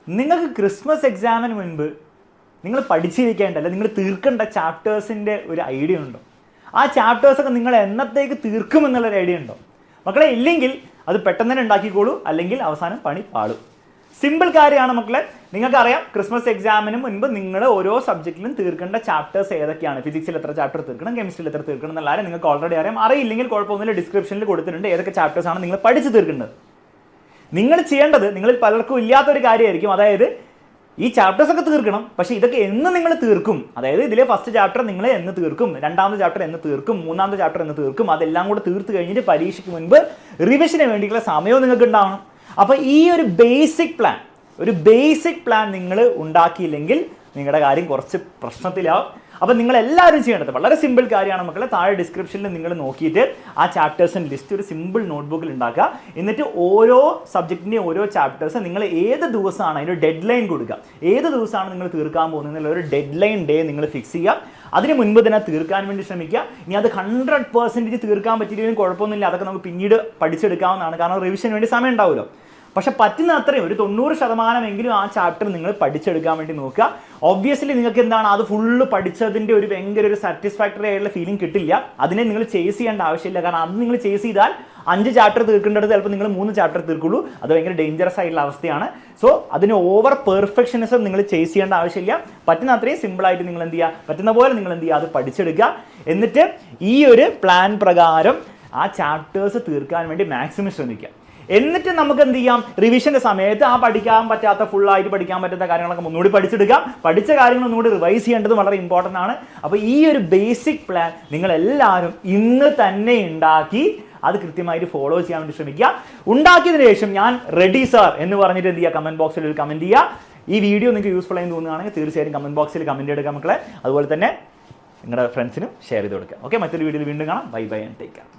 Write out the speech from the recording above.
നിങ്ങൾക്ക് ക്രിസ്മസ് എക്സാമിന് മുൻപ് നിങ്ങൾ പഠിച്ചിരിക്കേണ്ടല്ല, നിങ്ങൾ തീർക്കേണ്ട ചാപ്റ്റേഴ്സിൻ്റെ ഒരു ഐഡിയ ഉണ്ടോ? ആ ചാപ്റ്റേഴ്സൊക്കെ നിങ്ങൾ എന്നത്തേക്ക് തീർക്കുമെന്നുള്ളൊരു ഐഡിയ ഉണ്ടോ? മക്കളെ ഇല്ലെങ്കിൽ അത് പെട്ടെന്ന് തന്നെ ഉണ്ടാക്കിക്കോളൂ, അല്ലെങ്കിൽ അവസാനം പണി പാടും. സിമ്പിൾ കാര്യമാണ് മക്കളെ. നിങ്ങൾക്കറിയാം ക്രിസ്മസ് എക്സാമിന് മുൻപ് നിങ്ങൾ ഓരോ സബ്ജക്റ്റിലും തീർക്കേണ്ട ചാപ്റ്റേഴ്സ് ഏതൊക്കെയാണ്. ഫിസിക്സിൽ എത്ര ചാപ്റ്റർ തീർക്കണം, കെമിസ്ട്രിയിൽ എത്ര തീർക്കണം എന്നുള്ളത് നിങ്ങൾക്ക് ഓൾറെഡി അറിയാം. അറിയില്ലെങ്കിൽ കുഴപ്പമൊന്നുമില്ല, ഡിസ്ക്രിപ്ഷനിൽ കൊടുത്തിട്ടുണ്ട് ഏതൊക്കെ ചാപ്റ്റേഴ്സാണ് നിങ്ങൾ പഠിച്ച് തീർക്കേണ്ടത്. നിങ്ങൾ ചെയ്യേണ്ടത്, നിങ്ങളിൽ പലർക്കും ഇല്ലാത്തൊരു കാര്യമായിരിക്കും, അതായത് ഈ ചാപ്റ്റേഴ്സ് ഒക്കെ തീർക്കണം, പക്ഷേ ഇതൊക്കെ എന്ന് നിങ്ങൾ തീർക്കും. അതായത് ഇതിലെ ഫസ്റ്റ് ചാപ്റ്റർ നിങ്ങൾ എന്ന് തീർക്കും, രണ്ടാമത്തെ ചാപ്റ്റർ എന്ന് തീർക്കും, മൂന്നാമത്തെ ചാപ്റ്റർ എന്ന് തീർക്കും. അതെല്ലാം കൂടെ തീർത്ത് കഴിഞ്ഞിട്ട് പരീക്ഷയ്ക്ക് മുൻപ് റിവിഷന് വേണ്ടിയിട്ടുള്ള സമയവും നിങ്ങൾക്ക് ഉണ്ടാവണം. അപ്പോൾ ഈ ഒരു ബേസിക് പ്ലാൻ നിങ്ങൾ ഉണ്ടാക്കിയില്ലെങ്കിൽ നിങ്ങളുടെ കാര്യം കുറച്ച് പ്രശ്നത്തിലാവും. അപ്പോൾ നിങ്ങൾ എല്ലാവരും ചെയ്യേണ്ടത് വളരെ സിമ്പിൾ കാര്യമാണ് മക്കളെ. താഴെ ഡിസ്ക്രിപ്ഷനിൽ നിങ്ങൾ നോക്കിയിട്ട് ആ ചാപ്റ്റേഴ്സിൻ്റെ ലിസ്റ്റ് ഒരു സിമ്പിൾ നോട്ട്ബുക്കിൽ ഉണ്ടാക്കുക. എന്നിട്ട് ഓരോ സബ്ജക്റ്റിൻ്റെയും ഓരോ ചാപ്റ്റേഴ്സ് നിങ്ങൾ ഏത് ദിവസമാണ് അതിൻ്റെ ഡെഡ് ലൈൻ കൊടുക്കുക. ഏത് ദിവസമാണ് നിങ്ങൾ തീർക്കാൻ പോകുന്നതിനുള്ള ഒരു ഡെഡ് ലൈൻ ഡേ നിങ്ങൾ ഫിക്സ് ചെയ്യുക. അതിന് മുൻപ് തന്നെ തീർക്കാൻ വേണ്ടി ശ്രമിക്കുക. ഇനി അത് 100% തീർക്കാൻ പറ്റിയില്ലെങ്കിലും കുഴപ്പമൊന്നുമില്ല, അതൊക്കെ നമുക്ക് പിന്നീട് പഠിച്ചെടുക്കാവുന്നതാണ്. കാരണം റിവിഷന് വേണ്ടി സമയം ഉണ്ടാവുമല്ലോ. പക്ഷെ പറ്റുന്ന അത്രയും ഒരു 90% ആ ചാപ്റ്റർ നിങ്ങൾ പഠിച്ചെടുക്കാൻ വേണ്ടി നോക്കുക. ഒബ്വിയസ്ലി നിങ്ങൾക്ക് എന്താണ് അത് ഫുള്ള് പഠിച്ചതിൻ്റെ ഒരു ഭയങ്കര ഒരു സാറ്റിസ്ഫാക്ടറി ആയിട്ടുള്ള ഫീലിംഗ് കിട്ടില്ല. അതിനെ നിങ്ങൾ ചേസ് ചെയ്യേണ്ട ആവശ്യമില്ല. കാരണം അത് നിങ്ങൾ ചേസ് ചെയ്താൽ 5 ചാപ്റ്റർ തീർക്കേണ്ടത് ചിലപ്പോൾ നിങ്ങൾ 3 ചാപ്റ്റർ തീർക്കുള്ളൂ. അത് ഭയങ്കര ഡേഞ്ചറസ് ആയിട്ടുള്ള അവസ്ഥയാണ്. സോ അതിന് ഓവർ പെർഫെക്ഷനിസം നിങ്ങൾ ചേസ് ചെയ്യേണ്ട ആവശ്യമില്ല. പറ്റുന്ന അത്രയും സിമ്പിളായിട്ട് നിങ്ങൾ എന്ത് ചെയ്യുക, പറ്റുന്ന പോലെ നിങ്ങൾ എന്ത് ചെയ്യുക, അത് പഠിച്ചെടുക്കുക. എന്നിട്ട് ഈ ഒരു പ്ലാൻ പ്രകാരം ആ ചാപ്റ്റേഴ്സ് തീർക്കാൻ വേണ്ടി മാക്സിമം ശ്രമിക്കുക. എന്നിട്ട് നമുക്ക് എന്ത് ചെയ്യാം, റിവിഷൻ്റെ സമയത്ത് ആ പഠിക്കാൻ പറ്റാത്ത ഫുള്ളായിട്ട് പഠിക്കാൻ പറ്റാത്ത കാര്യങ്ങളൊക്കെ ഒന്നുകൂടി പഠിച്ചെടുക്കാം. പഠിച്ച കാര്യങ്ങൾ ഒന്നുകൂടി റിവൈസ് ചെയ്യേണ്ടത് വളരെ ഇമ്പോർട്ടൻ്റ് ആണ്. അപ്പോൾ ഈ ഒരു ബേസിക് പ്ലാൻ നിങ്ങളെല്ലാവരും ഇന്ന് തന്നെ ഉണ്ടാക്കി അത് കൃത്യമായിട്ട് ഫോളോ ചെയ്യാൻ വേണ്ടി ശ്രമിക്കുക. ഉണ്ടാക്കിയതിന് ശേഷം ഞാൻ റെഡി സാർ എന്ന് പറഞ്ഞിട്ട് എന്ത് ചെയ്യുക, കമൻറ്റ് ബോക്സിൽ ഒരു കമൻറ്റ് ചെയ്യുക. ഈ വീഡിയോ നിങ്ങൾക്ക് യൂസ്ഫുൾ ആയി തോന്നുകയാണെങ്കിൽ തീർച്ചയായും കമൻറ്റ് ബോക്സിൽ കമൻറ്റ് എടുക്കുക മക്കളെ. അതുപോലെ തന്നെ നിങ്ങളുടെ ഫ്രണ്ട്സിനും ഷെയർ ചെയ്ത് കൊടുക്കുക. ഓക്കെ, മറ്റൊരു വീഡിയോയിൽ വീണ്ടും കാണാം. Bye bye and take care.